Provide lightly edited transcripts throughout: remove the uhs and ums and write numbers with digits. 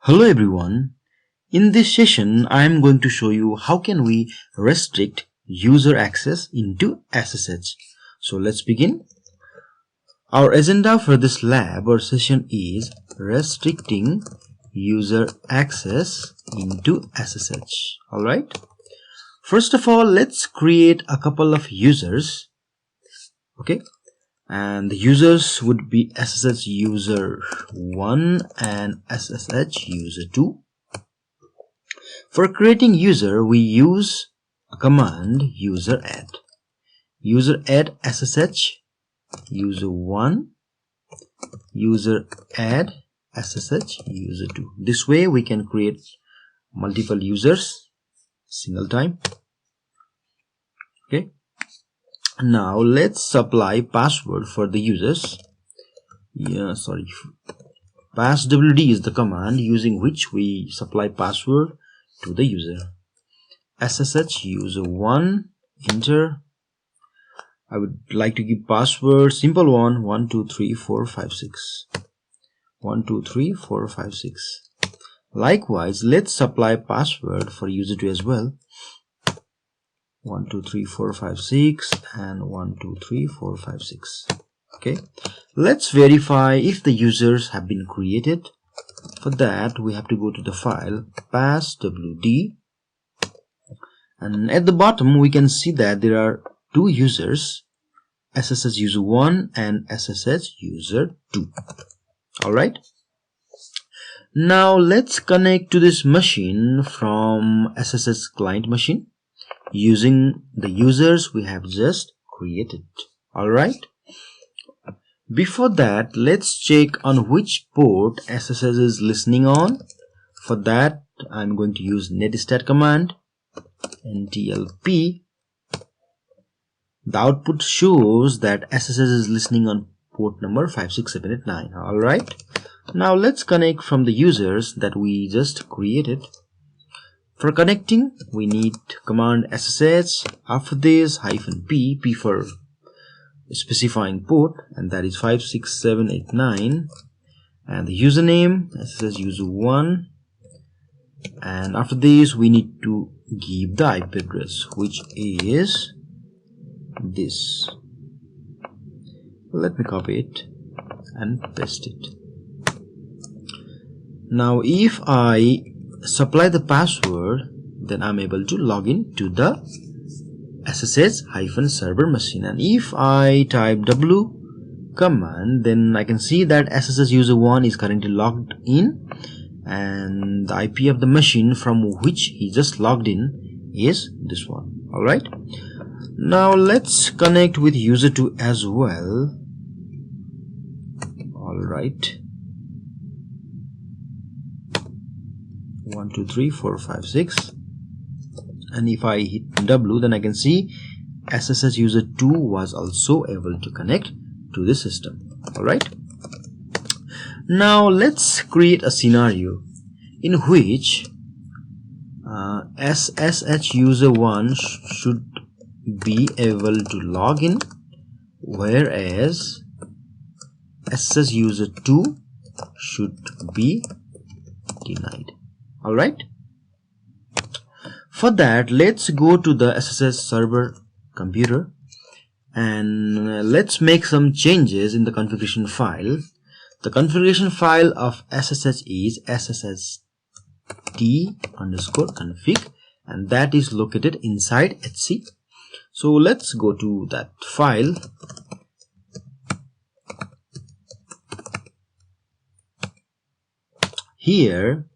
Hello everyone. In this session, I am going to show you how can we restrict user access into SSH. So let's begin. Our agenda for this lab or session is restricting user access into SSH. Alright. First of all, let's create a couple of users. Okay. And the users would be SSH user 1 and SSH user 2. For creating user, we use a command user add. User add SSH user 1, user add SSH user 2. This way we can create multiple users single time. Okay. Now let's supply password for the users. Passwd is the command using which we supply password to the user. SSH user 1, enter. I would like to give password simple one, 123456. 123456. Likewise, let's supply password for user 2 as well. 123456 and 123456. Okay, let's verify if the users have been created. For that, we have to go to the file passwd, and at the bottom we can see that there are two users, SSH user 1 and SSH user 2. Alright, now let's connect to this machine from SSH client machine using the users we have just created. Alright, before that, let's check on which port SSH is listening on. For that, I'm going to use netstat command, ntlp. The output shows that SSH is listening on port number 56789. Alright, now let's connect from the users that we just created. For connecting, we need command SSH, after this -p, p for specifying port, and that is 56789, and the username SSH user 1, and after this we need to give the IP address, which is this. Let me copy it and paste it. Now if I supply the password, then I'm able to log in to the SSH-server machine, and if I type w command, then I can see that SSH user 1 is currently logged in, and the IP of the machine from which he just logged in is this one. Alright, now let's connect with user 2 as well. Alright, 123456. And if I hit W, then I can see SSH user 2 was also able to connect to the system. Alright, now let's create a scenario in which SSH user 1 should be able to log in, whereas SSH user 2 should be denied. Alright, for that, let's go to the SSH server computer and let's make some changes in the configuration file. The configuration file of SSH is sssd_config, and that is located inside etc. So let's go to that file. Here,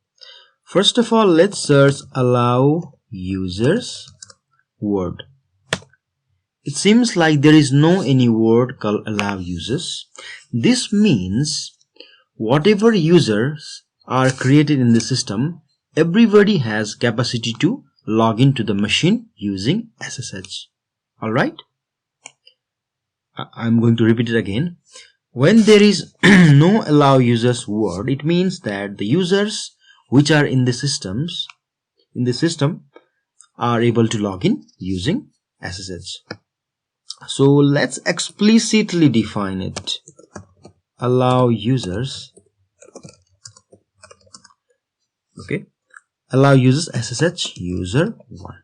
first of all, let's search allow users word. It seems like there is no any word called allow users. This means whatever users are created in the system, everybody has capacity to log into the machine using SSH. Alright, I'm going to repeat it again. When there is no allow users word, it means that the users which are in the system are able to log in using SSH. So let's explicitly define it. Allow users Okay, allow users SSH user 1.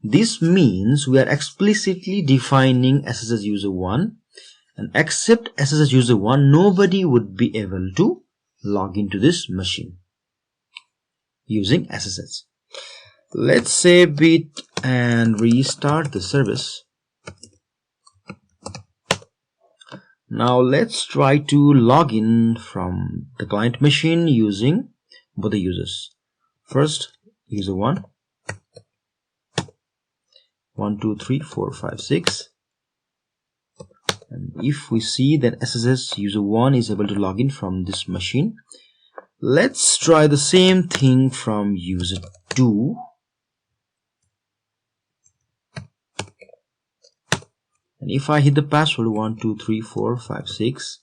This means we are explicitly defining SSH user 1, and except SSH user 1, nobody would be able to log into this machine using SSH. Let's save it and restart the service. Now let's try to log in from the client machine using both the users. First, user 1, 1 2 3 4 5 6, and if we see that SSH user 1 is able to log in from this machine, let's try the same thing from user 2. And if I hit the password 1 2 3 4 5 6,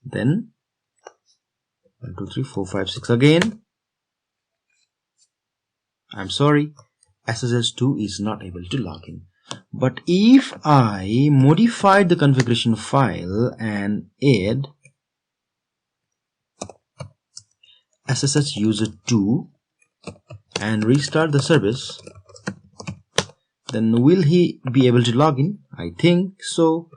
then 1 2 3 4 5 6 again, I'm sorry, SSH2 is not able to log in. But if I modify the configuration file and add SSH user 2 and restart the service, then will he be able to log in? I think so.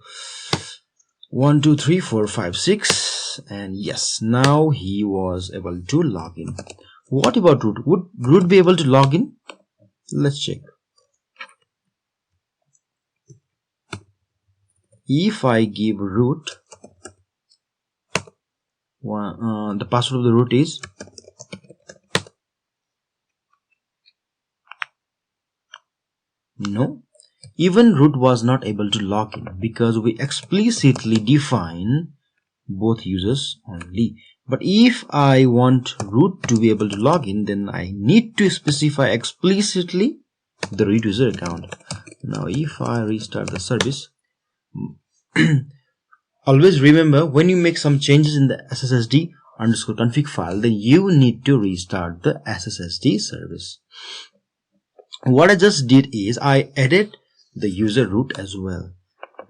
1 2 3 4 5 6, and yes, now he was able to log in. What about root? Would root be able to log in? Let's check. If I give root, the password of the root is no, even root was not able to log in because we explicitly define both users only. But if I want root to be able to log in, then I need to specify explicitly the root user account. Now if I restart the service, always remember, when you make some changes in the SSHD_config file, then you need to restart the SSHD service. What I just did is I added the user root as well.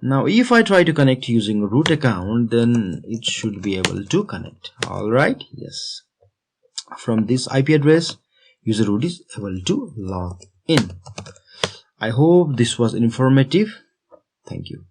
Now if I try to connect using root account, then it should be able to connect. Alright, yes. From this IP address, user root is able to log in. I hope this was informative. Thank you.